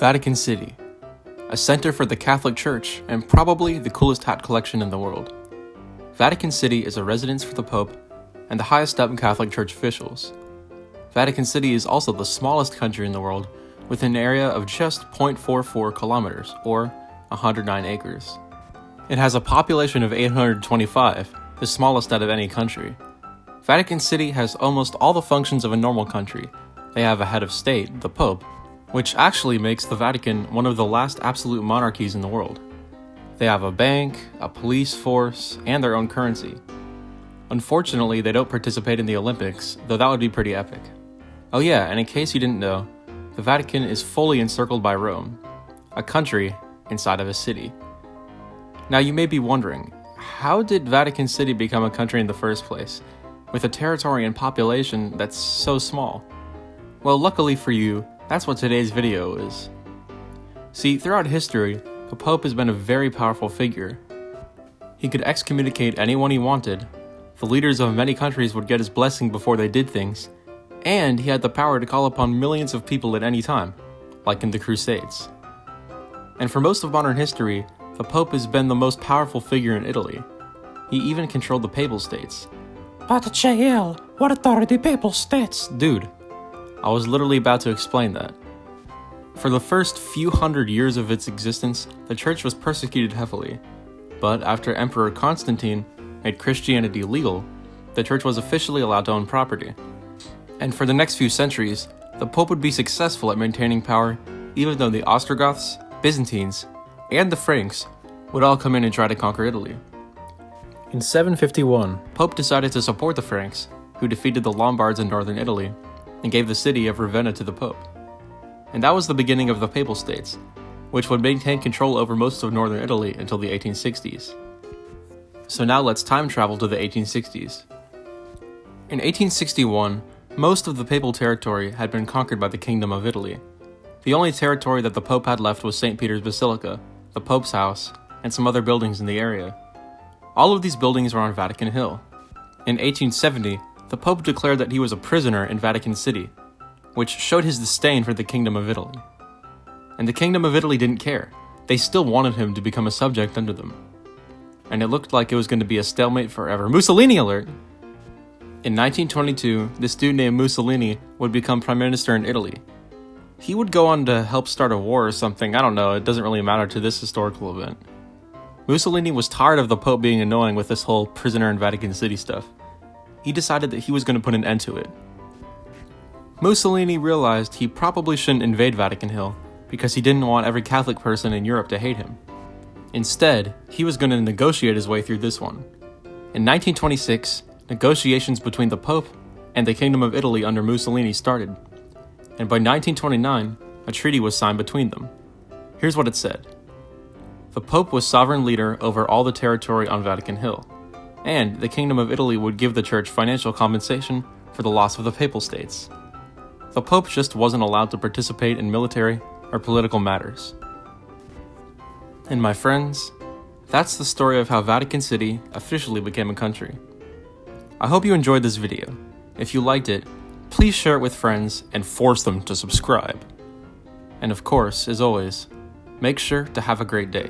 Vatican City, a center for the Catholic Church and probably the coolest hat collection in the world. Vatican City is a residence for the Pope and the highest up Catholic Church officials. Vatican City is also the smallest country in the world with an area of just 0.44 kilometers, or 109 acres. It has a population of 825, the smallest out of any country. Vatican City has almost all the functions of a normal country. They have a head of state, the Pope, which actually makes the Vatican one of the last absolute monarchies in the world. They have a bank, a police force, and their own currency. Unfortunately, they don't participate in the Olympics, though that would be pretty epic. Oh yeah, and in case you didn't know, the Vatican is fully encircled by Rome, a country inside of a city. Now you may be wondering, how did Vatican City become a country in the first place, with a territory and population that's so small? Well, luckily for you, that's what today's video is. See, throughout history, the Pope has been a very powerful figure. He could excommunicate anyone he wanted, the leaders of many countries would get his blessing before they did things, and he had the power to call upon millions of people at any time, like in the Crusades. And for most of modern history, the Pope has been the most powerful figure in Italy. He even controlled the Papal States. But JL, what are the Papal States? Dude, I was literally about to explain that. For the first few hundred years of its existence, the church was persecuted heavily. But after Emperor Constantine made Christianity legal, the church was officially allowed to own property. And for the next few centuries, the Pope would be successful at maintaining power, even though the Ostrogoths, Byzantines, and the Franks would all come in and try to conquer Italy. In 751, Pope decided to support the Franks, who defeated the Lombards in northern Italy, and gave the city of Ravenna to the Pope. And that was the beginning of the Papal States, which would maintain control over most of northern Italy until the 1860s. So now let's time travel to the 1860s. In 1861, most of the papal territory had been conquered by the Kingdom of Italy. The only territory that the Pope had left was St. Peter's Basilica, the Pope's house, and some other buildings in the area. All of these buildings were on Vatican Hill. In 1870, the Pope declared that he was a prisoner in Vatican City, which showed his disdain for the Kingdom of Italy. And the Kingdom of Italy didn't care. They still wanted him to become a subject under them. And it looked like it was going to be a stalemate forever. Mussolini alert! In 1922, this dude named Mussolini would become Prime Minister in Italy. He would go on to help start a war or something, I don't know, it doesn't really matter to this historical event. Mussolini was tired of the Pope being annoying with this whole prisoner in Vatican City stuff. He decided that he was going to put an end to it. Mussolini realized he probably shouldn't invade Vatican Hill because he didn't want every Catholic person in Europe to hate him. Instead, he was going to negotiate his way through this one. In 1926, negotiations between the Pope and the Kingdom of Italy under Mussolini started, and by 1929, a treaty was signed between them. Here's what it said. The Pope was sovereign leader over all the territory on Vatican Hill, and the Kingdom of Italy would give the Church financial compensation for the loss of the Papal States. The Pope just wasn't allowed to participate in military or political matters. And my friends, that's the story of how Vatican City officially became a country. I hope you enjoyed this video. If you liked it, please share it with friends and force them to subscribe. And of course, as always, make sure to have a great day.